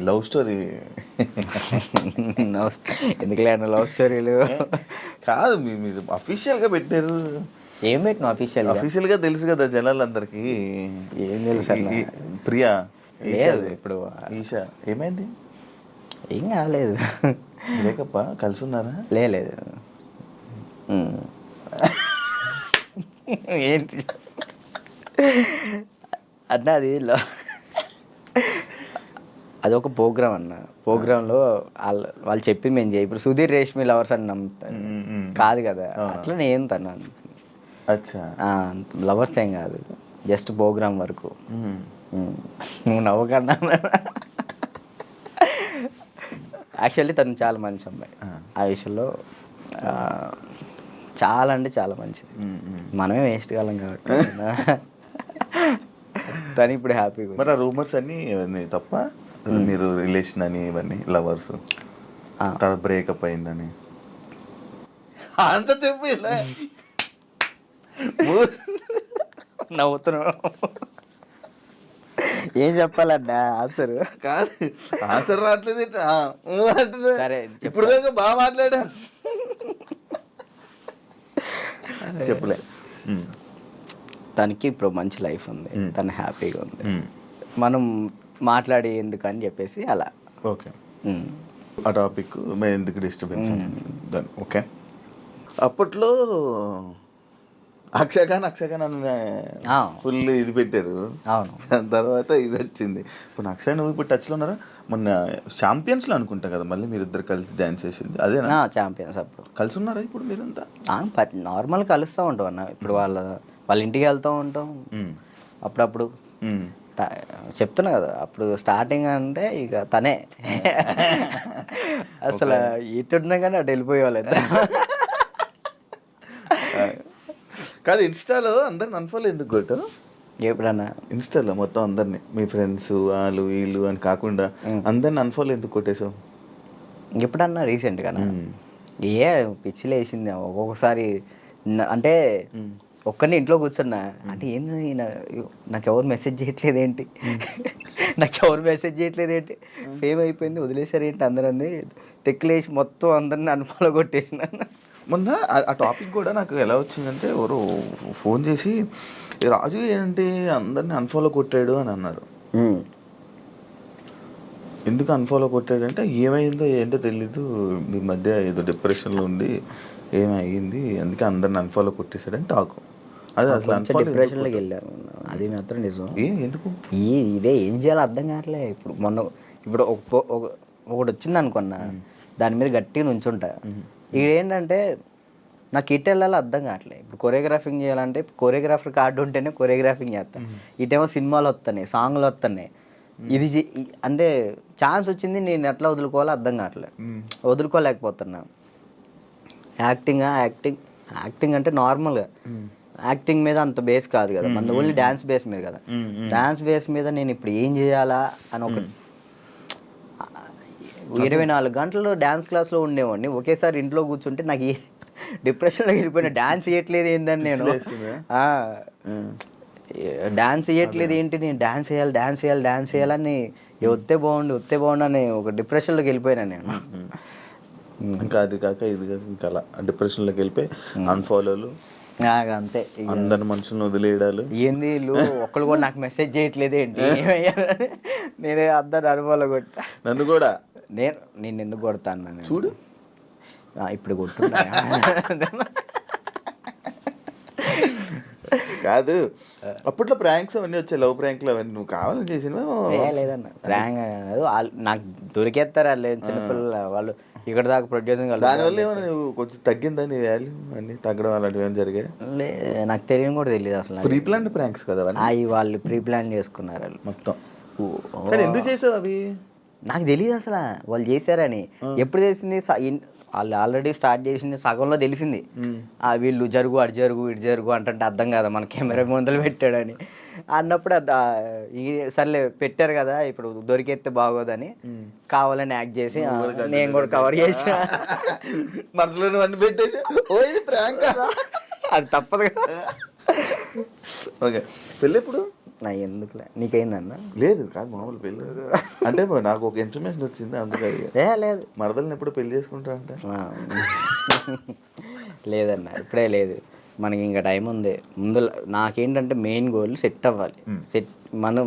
Love story ఎందుకులే అన్న love స్టోరీలు. కాదు, మీరు అఫీషియల్గా పెట్టారు. ఏం పెట్టిన అఫీషియల్గా తెలుసు కదా జనాలందరికీ. ఏం తెలుసు అన్న? ప్రియా లేదు ఇప్పుడు ఈషా ఏమైంది? ఏం కాలేదు. బ్రేకప్ కలిసి ఉన్నారా? లేదు. ఏంటి అన్న అది అదొక ప్రోగ్రామ్ అన్న. ప్రోగ్రాంలో వాళ్ళు చెప్పి మేము చేయి. ఇప్పుడు సుధీర్ రేష్మి లవర్స్ అని నమ్ముతారు కాదు కదా, అట్లా నేను తను అచ్చా లవర్స్ ఏం కాదు, జస్ట్ ప్రోగ్రామ్ వరకు. నువ్వు నవ్వకన్నా. యాక్చువల్లీ తను చాలా మంచి అమ్మాయి. ఆ విషయంలో చాలా అంటే చాలా మంచిది. మనమే వేస్ట్ కాలం కాబట్టి తను ఇప్పుడు హ్యాపీగా. మరి ఆ రూమర్స్ అన్నీ ఇవన్నీ తప్ప? మీరు రిలేషన్ అని ఇవన్నీ లవర్స్ తర్వాత బ్రేకప్ అయిందని అంత చెప్పి నవ్వుతున్నావు. ఏం చెప్పాలన్నా ఆన్సర్? కాదు, ఆన్సర్ రావట్లేదు. సరే ఇప్పుడు దాకా బాగా మాట్లాడా. చెప్పలే. తనకి ఇప్పుడు మంచి లైఫ్ ఉంది, తను హ్యాపీగా ఉంది. మనం మాట్లాడి ఎందుకని చెప్పేసి అలా. ఓకే, ఆ టాపిక్ మేము ఎందుకు డిస్టర్బెన్స్. ఓకే, అప్పట్లో అక్షయ్ ఖాన్ అని ఫుల్ ఇది పెట్టారు. అవును, దాని తర్వాత ఇది వచ్చింది. ఇప్పుడు అక్షయ్ నువ్వు ఇప్పుడు టచ్లో ఉన్నారా? మొన్న ఛాంపియన్స్లో అనుకుంటా కదా మళ్ళీ మీరు ఇద్దరు కలిసి డ్యాన్స్ చేసింది అదేనా? ఛాంపియన్స్. అప్పుడు కలిసి ఉన్నారా ఇప్పుడు మీరంతా? నార్మల్ కలుస్తూ ఉంటాం అన్న. ఇప్పుడు వాళ్ళ ఇంటికి వెళ్తూ ఉంటాం అప్పుడప్పుడు. చెప్తున్నా కదా, అప్పుడు స్టార్టింగ్ అంటే ఇక తనే అసలు ఇటున్నా కానీ అటు వెళ్ళిపోయేవాళ్ళు. కాదు, ఇన్స్టాలో అందరిని అన్ఫాలో ఎందుకు కొట్టావు? ఎప్పుడన్నా ఇన్స్టాలో మొత్తం అందరినీ, మీ ఫ్రెండ్స్ వాళ్ళు వీళ్ళు అని కాకుండా అందరిని అన్ఫాలో ఎందుకు కొట్టేసావు? ఎప్పుడన్నా రీసెంట్గా ఏ పిచ్చిలు వేసింది ఒక్కొక్కసారి. అంటే ఒక్కరిని ఇంట్లో కూర్చున్నా అంటే ఏంది నాకు ఎవరు మెసేజ్ చేయట్లేదు ఏంటి, ఫేమ్ అయిపోయింది వదిలేసారు ఏంటి అందరని తెక్కులేసి మొత్తం అందరిని అన్ఫాలో కొట్టేసిన. మొన్న ఆ టాపిక్ కూడా నాకు ఎలా వచ్చిందంటే ఎవరు ఫోన్ చేసి రాజు ఏంటి అందరిని అన్ఫాలో కొట్టాడు అని అన్నారు. ఎందుకు అన్ఫాలో కొట్టాడంటే ఏమైందో ఏంటో తెలీదు, మీ మధ్య ఏదో డిప్రెషన్లో ఉండి ఏమైంది అందుకే అందరిని అన్ఫాలో కొట్టేశాడని టాకు. అదే అసలు డిప్రెషన్లోకి వెళ్ళాము, అది మాత్రం నిజం. ఎందుకు ఇదే ఏం చేయాలో అర్థం కావట్లే. ఇప్పుడు ఒకటి వచ్చింది అనుకున్నా, దాని మీద గట్టిగా నుంచుంటా. ఏంటంటే నాకు ఇటు వెళ్ళాలో అర్థం కావట్లేదు. ఇప్పుడు కొరియోగ్రాఫింగ్ చేయాలంటే కొరియోగ్రాఫర్ కార్డు ఉంటేనే కొరియోగ్రాఫింగ్ చేస్తాను. ఇటేమో సినిమాలు వస్తున్నాయి, సాంగ్లు వస్తున్నాయి. ఇది అంటే ఛాన్స్ వచ్చింది, నేను ఎట్లా వదులుకోవాలో అర్థం కావట్లేదు, వదులుకోలేకపోతున్నా. యాక్టింగ్ అంటే నార్మల్గా యాక్టింగ్ మీద అంత బేస్ కాదు కదా, మన ఓన్లీ డ్యాన్స్ బేస్ మీద కదా. డ్యాన్స్ బేస్ మీద నేను ఇప్పుడు ఏం చేయాలా అని ఒక 24 గంటలు డ్యాన్స్ క్లాస్లో ఉండేవాడిని. ఒకేసారి ఇంట్లో కూర్చుంటే నాకు డిప్రెషన్లో వెళ్ళిపోయినా. డ్యాన్స్ చేయట్లేదు ఏంటని నేను డాన్స్ చేయట్లేదు ఏంటి, నేను డాన్స్ చేయాలని వస్తే బాగుండు అని ఒక డిప్రెషన్లోకి వెళ్ళిపోయినా నేను. ఇంకా అది కాక ఇది కాక ఇంకా అలా డిప్రెషన్లోకి వెళ్ళిపోయి అన్ఫాలోలు అంతే. అందరి మనుషులను వదిలేయడాలు. ఏంది వీళ్ళు ఒక్కళ్ళు కూడా నాకు మెసేజ్ చేయట్లేదు ఏంటి, నేనే అందరు అనుభవాలు కొట్టా. నన్ను కూడా నేను ఎందుకు కొడతాను చూడు, ఇప్పుడు కొట్టున్నా. కాదు అప్పట్లో ప్రాంక్స్ అవన్నీ వచ్చాయి, లవ్ ప్రాంక్లు అవన్నీ నువ్వు కావాలని చేసినవా? లేదన్న, ప్రాంక్ నాకు దొరికేస్తారు వాళ్ళు చిన్నపిల్లలు, వాళ్ళు ఇక్కడ దాకా ప్రొడ్యూసింగ్. దానివల్ల ఏమైనా నువ్వు కొంచెం తగ్గిందని వాల్యూ అన్నీ తగ్గడం అలాంటివి ఏమైనా జరిగాయి? నాకు తెలియని కూడా తెలియదు అసలు. ప్రీ ప్లాన్ ప్రాంక్స్ కదా అవి, వాళ్ళు ప్రీ ప్లాన్ చేసుకున్నారు వాళ్ళు మొత్తం. ఎందుకు చేసావు అవి? నాకు తెలియదు అసలు వాళ్ళు చేశారని. ఎప్పుడు తెలిసింది? వాళ్ళు ఆల్రెడీ స్టార్ట్ చేసింది సగంలో తెలిసింది. వీళ్ళు జరుగు అటు జరుగు ఇటు జరుగు అంటే అర్థం కదా, మన కెమెరా ముందలు పెట్టాడని అన్నప్పుడు సర్లే పెట్టారు కదా ఇప్పుడు దొరికేస్తే బాగోదని కావాలని యాక్ట్ చేసి నేను కూడా కవర్ చేసిన. మనసులో అన్ని పెట్టేసి అది తప్పదు కదా. ఓకే, పెళ్ళి ఎప్పుడు? నా ఎందుకులే నీకైందన్న లేదు కాదు మామూలు పెళ్ళి అంటే నాకు ఒక ఇన్ఫర్మేషన్ వచ్చింది అందుకే అడిగా. లేదు మరదల్ని ఎప్పుడు పెళ్లి చేసుకుంటా అంటే లేదన్న ఇప్పుడే లేదు, మనకి ఇంకా టైం ఉంది. ముందు నాకేంటంటే మెయిన్ గోల్ సెట్ అవ్వాలి. సెట్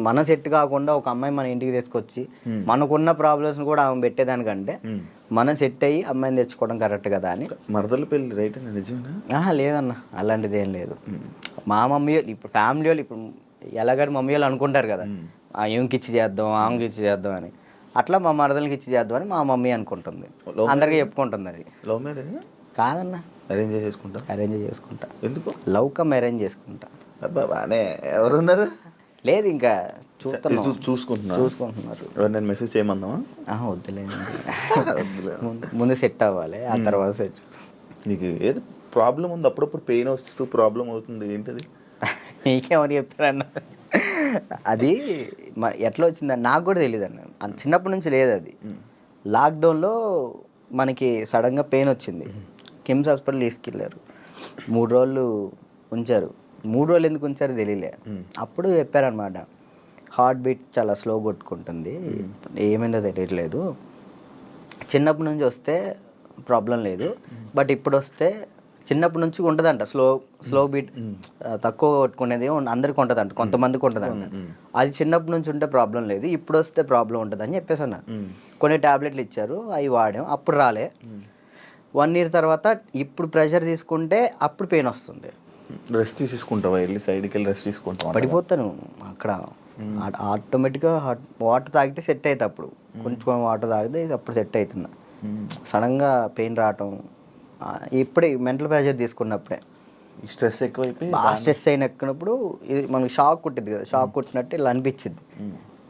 మన సెట్ కాకుండా ఒక అమ్మాయి మన ఇంటికి తీసుకొచ్చి మనకున్న ప్రాబ్లమ్స్ కూడా ఆమె పెట్టేదానికంటే మనం సెట్ అయ్యి అమ్మాయిని తెచ్చుకోవడం కరెక్ట్ కదా అని. మరదల పెళ్ళి రైట్ అని నిజమేనా? లేదన్న అలాంటిది ఏం లేదు. మా మమ్మీ ఇప్పుడు ఫ్యామిలీ వాళ్ళు ఇప్పుడు ఎలాగని మమ్మీ వాళ్ళు అనుకుంటారు కదా, ఏమికి ఇచ్చి చేద్దాం ఆమెకి ఇచ్చి చేద్దాం అని, అట్లా మా మరదలకి ఇచ్చి చేద్దామని మా మమ్మీ అనుకుంటుంది, అందరికీ చెప్పుకుంటుంది. అది లవ్ మ్యారేజ్ కాదన్న, అరేంజ్ చేసుకుంటా. అరేంజ్ చేసుకుంటా. ఎందుకు? లవ్ కమ్ అరేంజ్ చేసుకుంటా. అబ్బా బానే ఎవరున్నారు? లేదు ఇంకా చూసుకుంటున్నారు. నేను మెసేజ్ చేయమందామా? వద్దులేదు, ముందు సెట్ అవ్వాలి, ఆ తర్వాత సెట్. నీకు ఏది ప్రాబ్లం ఉంది? అప్పుడప్పుడు పెయిన్ వస్తూ ప్రాబ్లం అవుతుంది, ఏంటది? నీకేమని చెప్తారన్న? అది ఎట్లా వచ్చిందని నాకు కూడా తెలియదు అన్న, చిన్నప్పటి నుంచి లేదు అది. లాక్డౌన్లో మనకి సడన్గా పెయిన్ వచ్చింది, కిమ్స్ హాస్పిటల్ తీసుకెళ్ళారు, 3 రోజులు ఉంచారు. 3 రోజులు ఎందుకు ఉంచారో తెలియలే. అప్పుడు చెప్పారనమాట, హార్ట్ బీట్ చాలా స్లో కొట్టుకుంటుంది, ఏమైందో తెలియట్లేదు, చిన్నప్పటి నుంచి వస్తే ప్రాబ్లం లేదు, బట్ ఇప్పుడు వస్తే చిన్నప్పటి నుంచి ఉంటుందంట స్లో బీట్, తక్కువ కొట్టుకునేది అందరికి ఉంటుందంట, కొంతమందికి ఉంటుందంట. అది చిన్నప్పటి నుంచి ఉంటే ప్రాబ్లం లేదు, ఇప్పుడు వస్తే ప్రాబ్లం ఉంటుంది అని చెప్పేసి అన్న. కొన్ని ట్యాబ్లెట్లు ఇచ్చారు, అవి వాడాం, అప్పుడు రాలే. 1 year తర్వాత ఇప్పుడు ప్రెషర్ తీసుకుంటే అప్పుడు పెయిన్ వస్తుంది. రెస్ట్ తీసుకుంటావా? వెళ్ళి సైడ్కి వెళ్ళి రెస్ట్ తీసుకుంటావా? పడిపోతాను అక్కడ, ఆటోమేటిక్గా వాటర్ తాగితే సెట్ అవుతుంది. అప్పుడు కొంచెం వాటర్ తాగితే అప్పుడు సెట్ అవుతుంది. సడన్గా పెయిన్ రావటం ఇప్పుడే మెంటల్ ప్రెషర్ తీసుకున్నప్పుడే, స్ట్రెస్ ఎక్కువైపోయి స్ట్రెస్ అయినప్పుడు ఇది మనకి షాక్ కుట్టింది కదా, షాక్ కుట్టినట్టు ఇలా అనిపించింది,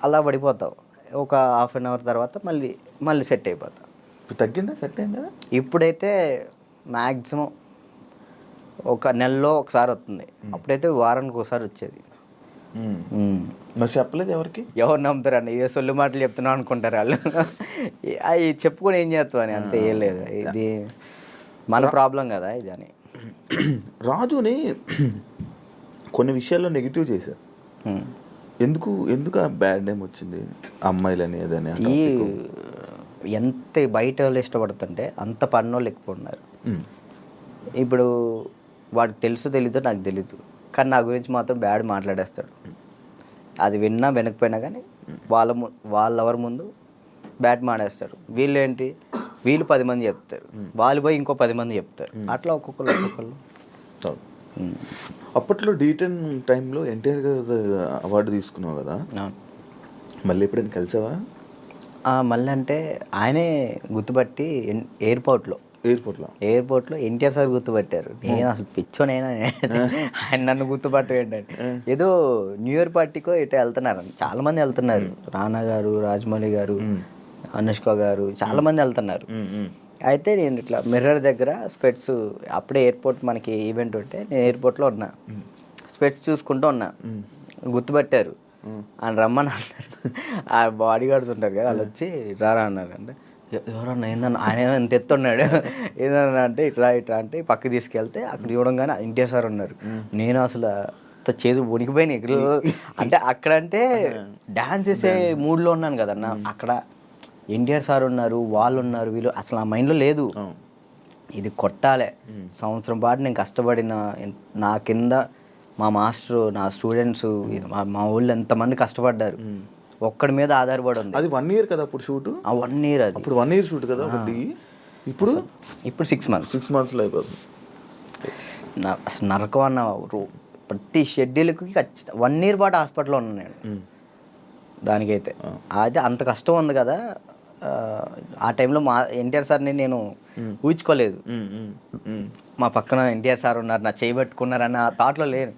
అలా పడిపోతావు. ఒక 1/2 hour తర్వాత మళ్ళీ సెట్ అయిపోతావు. తగ్గిందా? సెట్ అయిందా? ఇప్పుడైతే మ్యాక్సిమం ఒక నెలలో ఒకసారి వస్తుంది, అప్పుడైతే వారానికి ఒకసారి వచ్చేది. మరి చెప్పలేదు ఎవరికి? ఎవరు నమ్ముతారండి, ఇదే సొల్లు మాటలు చెప్తున్నావు అనుకుంటారు వాళ్ళు. అవి చెప్పుకొని ఏం చేస్తావు అని, అంతే, ఏం లేదు, ఇది మన ప్రాబ్లం కదా ఇది అని. రాజుని కొన్ని విషయాల్లో నెగిటివ్ చేశారు, ఎందుకు ఆ బ్యాడ్ నేమ్ వచ్చింది అమ్మాయిలని అదని? ఈ ఎంత బయట వాళ్ళు ఇష్టపడుతుంటే అంత పన్నోళ్ళు ఎక్కువ ఉన్నారు. ఇప్పుడు వాడికి తెలీదో నాకు తెలీదు, కానీ నా గురించి మాత్రం బ్యాడ్ మాట్లాడేస్తాడు. అది విన్నా వినకపోయినా కానీ వాళ్ళెవరి ముందు బ్యాడ్ మాడేస్తారు. వీళ్ళు 10 మంది చెప్తారు, వాళ్ళు పోయి ఇంకో 10 మంది చెప్తారు, అట్లా ఒక్కొక్కళ్ళు. అప్పట్లో D10 టైంలో ఎన్టీఆర్ గారు అవార్డు తీసుకున్నావు కదా, మళ్ళీ ఎప్పుడైనా కలిసావా? మళ్ళీ అంటే ఆయనే గుర్తుపట్టి ఎయిర్పోర్ట్లో ఎన్టీఆర్ సార్ గుర్తుపట్టారు. నేను అసలు పిచ్చోనైనా ఆయన నన్ను గుర్తుపట్టు ఏంటంటే, ఏదో న్యూ ఇయర్ పార్టీకో ఇటు వెళ్తున్నారు, చాలా మంది వెళ్తున్నారు, రానా గారు, రాజమౌళి గారు, అనుష్క గారు, చాలా మంది వెళ్తున్నారు. అయితే నేను ఇట్లా మిర్రర్ దగ్గర స్పెట్స్, అప్పుడే ఎయిర్పోర్ట్ మనకి ఈవెంట్ ఉంటే నేను ఎయిర్పోర్ట్లో ఉన్నా, స్పెట్స్ చూసుకుంటూ ఉన్నా, గుర్తుపట్టారు, ఆయన రమ్మని అన్నారు. ఆ బాడీ గార్డ్స్ ఉంటారు కదా, వాళ్ళు వచ్చి రారా అన్నారు. అంటే ఎవరన్నా ఏందన్నా, ఆయన ఎంత ఎత్తున్నాడు, ఏదన్నా అంటే ఇట్లా అంటే పక్కకి తీసుకెళ్తే అక్కడ చూడంగానే ఎన్టీఆర్ సార్ ఉన్నారు. నేను అసలు చేదు వణికిపోయినాయి. అంటే అక్కడంటే డాన్స్ చేసే మూడ్లో ఉన్నాను కదన్నా, అక్కడ ఎన్టీఆర్ సార్ ఉన్నారు, వాళ్ళు ఉన్నారు, వీళ్ళు అసలు ఆ మైండ్లో లేదు. ఇది కొట్టాలి, సంవత్సరం పాటు నేను కష్టపడిన, నా కింద మా మాస్టరు, నా స్టూడెంట్స్, మా ఊళ్ళో ఎంతమంది కష్టపడ్డారు, ఒక్కడి మీద ఆధారపడి ఉంది. అది 1 year కదా అప్పుడు షూట్? 1 year. అది అప్పుడు 1 year షూట్ కదా ఒకటి. ఇప్పుడు 6 months లో అయిపోతుంది. అసలు నరకం అన్న, ప్రతి షెడ్యూల్కి 1 year పాటు హాస్పిటల్లో ఉన్నాను నేను. దానికైతే అయితే అంత కష్టం ఉంది కదా. ఆ టైంలో మా ఎన్టీఆర్ సార్ని నేను ఊహించుకోలేదు. మా పక్కన ఎన్టీఆర్ సార్ ఉన్నారు, నా చేయబట్టుకున్నారు అన్న థాట్లో లేను.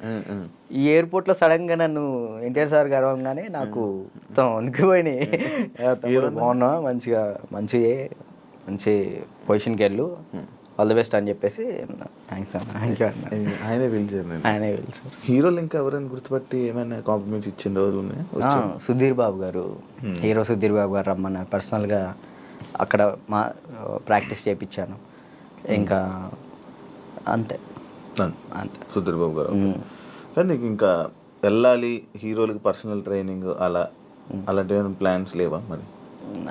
ఈ ఎయిర్పోర్ట్లో సడన్గా నన్ను ఎన్టీఆర్ సార్ గడవగానే నాకు వణికిపోయినాయి. బాగున్నా, మంచి పొజిషన్కి వెళ్ళు, ఆల్ ది బెస్ట్ అని చెప్పేసి థ్యాంక్స్ అన్న. ఆయనే పిలిచారు. హీరోలు ఇంకా ఎవరైనా గుర్తుపట్టి ఏమైనా కాంప్లిమెంట్స్ ఇచ్చిన రోజు ఉన్నాయి? సుధీర్ బాబు గారు, హీరో సుధీర్ బాబు గారు రమ్మన్నారు, పర్సనల్గా అక్కడ మా ప్రాక్టీస్ చేయించాను. ఇంకా అంతే సుధీర్ బాబు గారు. కానీ నీకు ఇంకా వెళ్ళాలి హీరోలకి పర్సనల్ ట్రైనింగ్ అలాంటి ప్లాన్స్ లేవా మరి?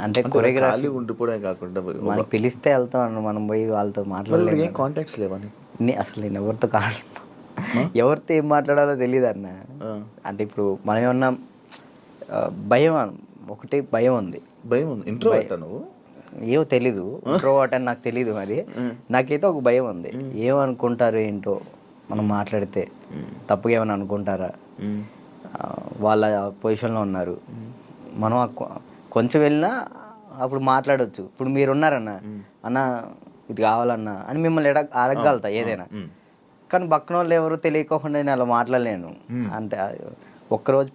అంటే కొరియోగ్రఫీ ఖాళీ ఉండిపోవడం కాకుండా మనకి పిలిస్తే వెళ్తాం అన్న, మనం పోయి వాళ్ళతో మాట్లాడలేము. ఏం కాంటాక్ట్స్ లేవా నీకు? అసలు నేను ఎవరితో ఎవరితో ఏం మాట్లాడాలో తెలియదు అన్న. అంటే ఇప్పుడు మనం ఏమన్నా భయం ఒకటి భయం ఉంది. భయం ఉంది. ఇంట్రోవర్టా నువ్వు? ఏమో తెలీదు, ఇంట్రోవర్ట్ అని నాకు తెలీదు. మరి నాకైతే ఒక భయం ఉంది, ఏమనుకుంటారు ఏంటో మనం మాట్లాడితే, తప్పుగా ఏమైనా అనుకుంటారా, వాళ్ళ పొజిషన్లో ఉన్నారు, మనం కొంచెం వెళ్ళినా అప్పుడు మాట్లాడవచ్చు. ఇప్పుడు మీరున్నారన్న, అన్న ఇది కావాలన్నా అని మిమ్మల్ని అడగగలుగుతా ఏదైనా. కానీ పక్కన వాళ్ళు ఎవరు తెలియకోకుండా నేను అలా మాట్లాడలేను. అంటే ఒక్కరోజు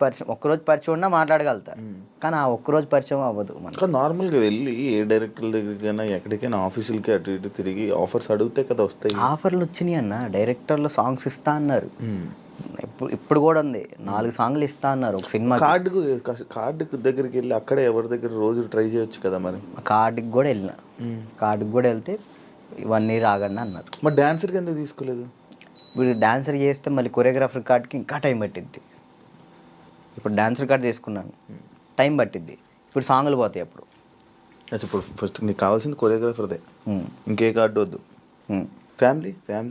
పరిచయం ఉన్నా మాట్లాడగలుగుతా, కానీ ఆ ఒక్కరోజు పరిచయం అవ్వదు మనకు. నార్మల్గా వెళ్ళి ఏ డైరెక్టర్ దగ్గరికైనా ఎక్కడికైనా ఆఫీసులకి అటు ఇటు తిరిగి ఆఫర్స్ అడిగితే కదా వస్తాయి. ఆఫర్లు వచ్చినాయి అన్న, డైరెక్టర్లు సాంగ్స్ ఇస్తా అన్నారు. ఇప్పుడు కూడా ఉంది, 4 సాంగ్లు ఇస్తా అన్నారు ఒక సినిమా. కార్డుకు దగ్గరికి వెళ్ళి అక్కడే ఎవరి దగ్గర రోజు ట్రై చేయొచ్చు కదా మరి. కార్డుకి కూడా వెళ్ళిన, కార్డుకి కూడా వెళ్తే 1 year ఆగండి అన్నారు. మరి డాన్సర్కి ఎందుకు తీసుకోలేదు? ఇప్పుడు డాన్సర్ చేస్తే మళ్ళీ కొరియోగ్రాఫర్ కార్డ్కి ఇంకా టైం పట్టిద్ది. ఇప్పుడు డాన్సర్ కార్డ్ తీసుకున్నాను, టైం పట్టిద్ది. ఇప్పుడు సాంగ్లు పోతాయి అప్పుడు. ఇప్పుడు ఫస్ట్ నీకు కావాల్సింది కొరియోగ్రాఫర్దే, ఇంకే కార్డు వద్దు. ఫ్యామిలీ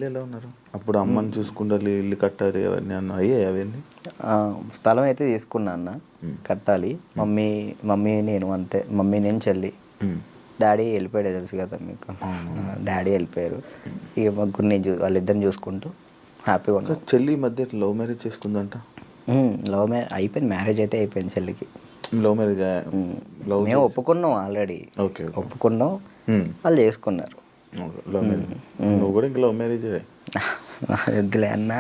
ఎలా ఉన్నారు? అప్పుడు అమ్మని చూసుకుంటారు, ఇల్లు కట్టాలి అవన్నీ అయ్యాయి అవన్నీ. స్థలం అయితే తీసుకున్నా అన్న, కట్టాలి. మమ్మీ నేను అంతే, మమ్మీ నేను చెల్లి. డాడీ వెళ్ళిపోయాడు, తెలుసు కదా మీకు. డాడీ వెళ్ళిపోయారు, ఇక ముగ్గురు నేను వాళ్ళిద్దరిని చూసుకుంటూ హ్యాపీగా ఉన్నా. చెల్లి మధ్య లవ్ మ్యారేజ్ చేసుకుందంట? లవ్ మ్యారేజ్ అయిపోయింది, మ్యారేజ్ అయితే అయిపోయింది చెల్లికి. Love marriage? మేము ఒప్పుకున్నాం ఆల్రెడీ. ఓకే, ఒప్పుకున్నాం, వాళ్ళు చేసుకున్నారు. Love marriage. నువ్వు కూడా ఇంకా లవ్ మ్యారేజ్? వద్దులే అన్న,